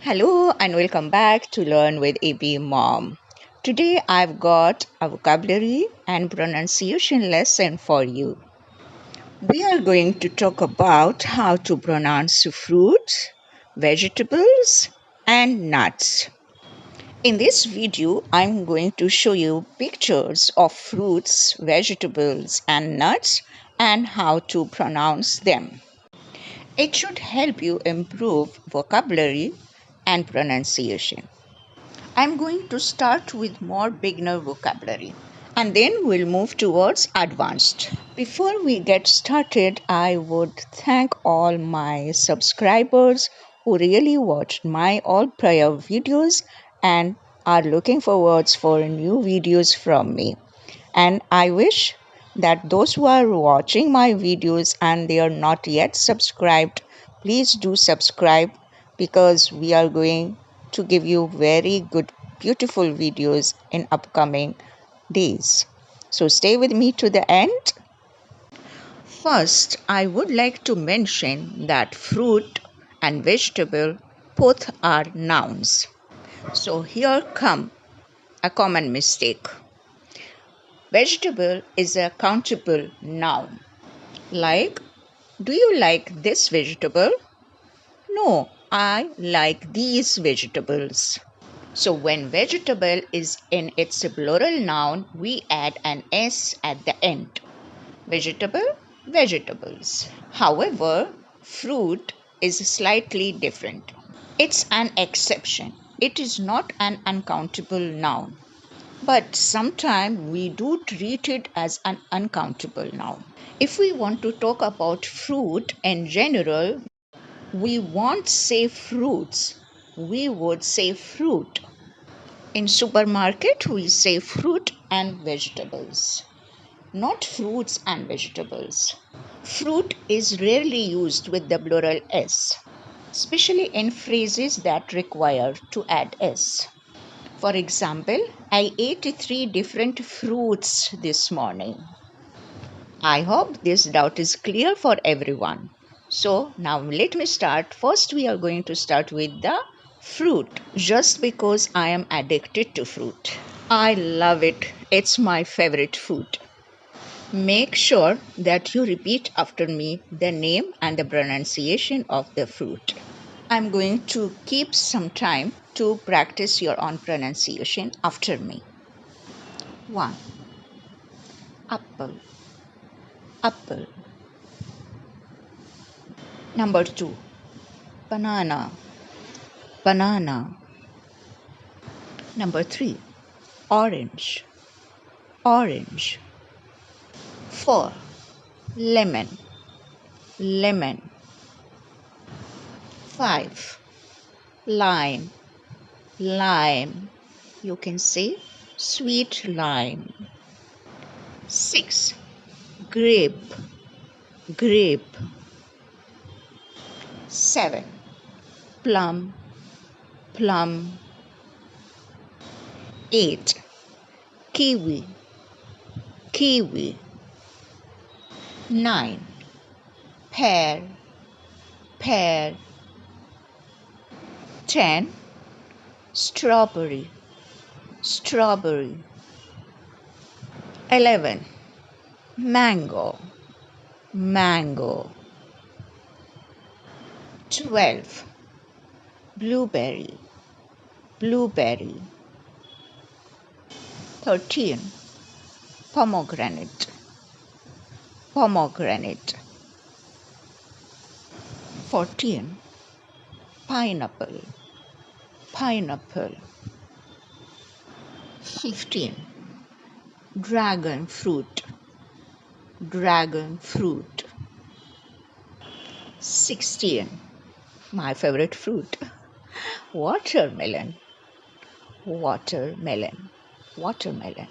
Hello and welcome back to Learn with ABmom. Today I've got a vocabulary and pronunciation lesson for you. We are going to talk about how to pronounce fruits, vegetables, and nuts. In this video, I'm going to show you pictures of fruits, vegetables, and nuts and how to pronounce them. It should help you improve vocabulary and pronunciation. I'm going to start with more beginner vocabulary and then we'll move towards advanced. Before we get started, I would thank all my subscribers who really watched my all prior videos and are looking forwards for new videos from me. And I wish that those who are watching my videos and they are not yet subscribed, please do subscribe because we are going to give you very good, beautiful videos in upcoming days. So stay with me to the end. First, I would like to mention that fruit and vegetable both are nouns. So here come a common mistake. Vegetable is a countable noun. Like, do you like this vegetable? No, I like these vegetables. So when vegetable is in its plural noun, we add an s at the end. Vegetable, vegetables. However, fruit is slightly different. It's an exception. It is not an uncountable noun. But sometimes we do treat it as an uncountable noun. If we want to talk about fruit in general, we won't say fruits, we would say fruit. In supermarket, we say fruit and vegetables, not fruits and vegetables. Fruit is rarely used with the plural s, especially in phrases that require to add s. For example, I ate 3 different fruits this morning. I hope this doubt is clear for everyone. So now let me start. First, we are going to start with the fruit just because I am addicted to fruit. I love it. It's my favorite food. Make sure that you repeat after me the name and the pronunciation of the fruit. I'm going to keep some time to practice your own pronunciation after me. 1. Apple, apple. Number 2. Banana, banana. Number 3. Orange, orange. 4. Lemon, lemon. 5. Lime, lime. You can say sweet lime. 6. Grape, grape. 7. Plum, plum. 8. Kiwi, kiwi. 9. Pear, pear. 10. Strawberry, strawberry. 11. Mango, mango. 12. Blueberry, blueberry. 13. Pomegranate, pomegranate. 14. Pineapple, pineapple. 15. Dragon fruit, dragon fruit. 16. My favorite fruit, watermelon, watermelon, watermelon.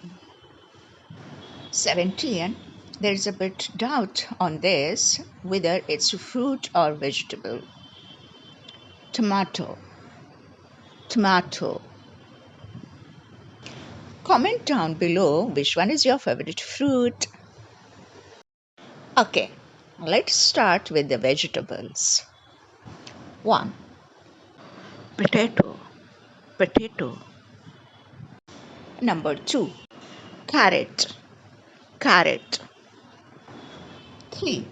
17. There's a bit doubt on this whether it's fruit or vegetable. Tomato, tomato. Comment down below which one is your favorite fruit. Okay, let's start with the vegetables. 1. potato, potato. Number 2, carrot, carrot. 3,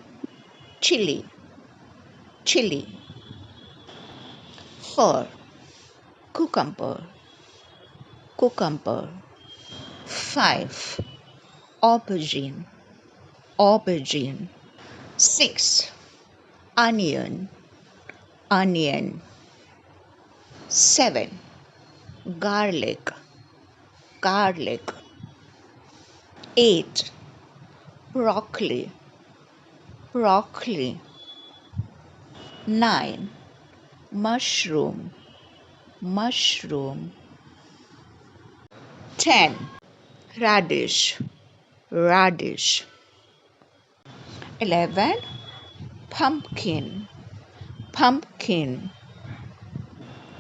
chili, chili. 4, cucumber, cucumber. 5, aubergine, aubergine. 6, onion, onion. 7, garlic, garlic. 8, broccoli, broccoli. 9, mushroom, mushroom. 10, radish, radish. 11, pumpkin, pumpkin.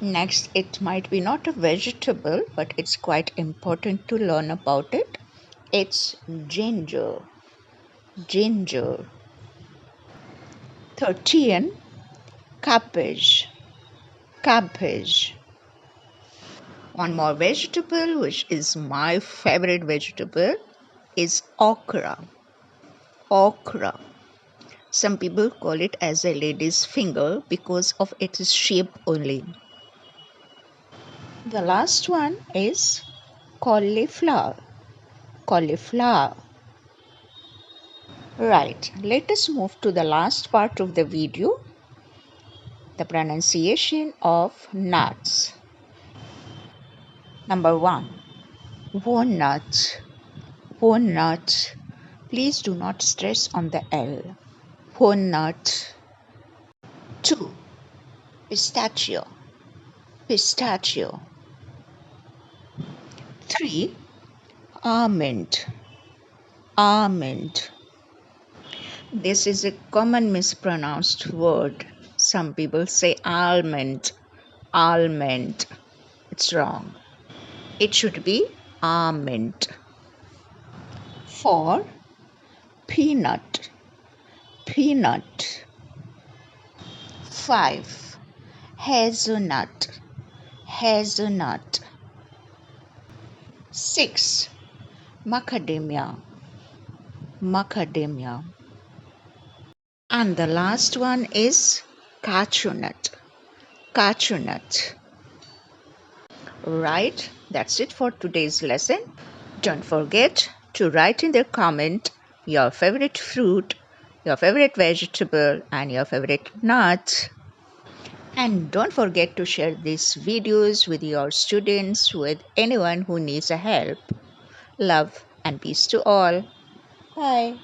Next, it might be not a vegetable, but it's quite important to learn about it. It's ginger, ginger. 13, cabbage, cabbage. One more vegetable, which is my favorite vegetable, is okra, okra. Some people call it as a lady's finger because of its shape only. The last one is cauliflower, cauliflower. Right, let us move to the last part of the video, the pronunciation of nuts. Number 1, walnut, walnut. Please do not stress on the L. Walnut. 2, pistachio, pistachio. 3, almond, almond. This is a common mispronounced word. Some people say almond, almond. It's wrong. It should be almond. 4, peanut, peanut. 5, hazelnut, hazelnut. 6, macadamia, macadamia. And the last one is cashew nut, cashew nut. Right, that's it for today's lesson. Don't forget to write in the comment your favorite fruit, your favorite vegetable, and your favorite nut. And don't forget to share these videos with your students, with anyone who needs a help. Love and peace to all. Bye.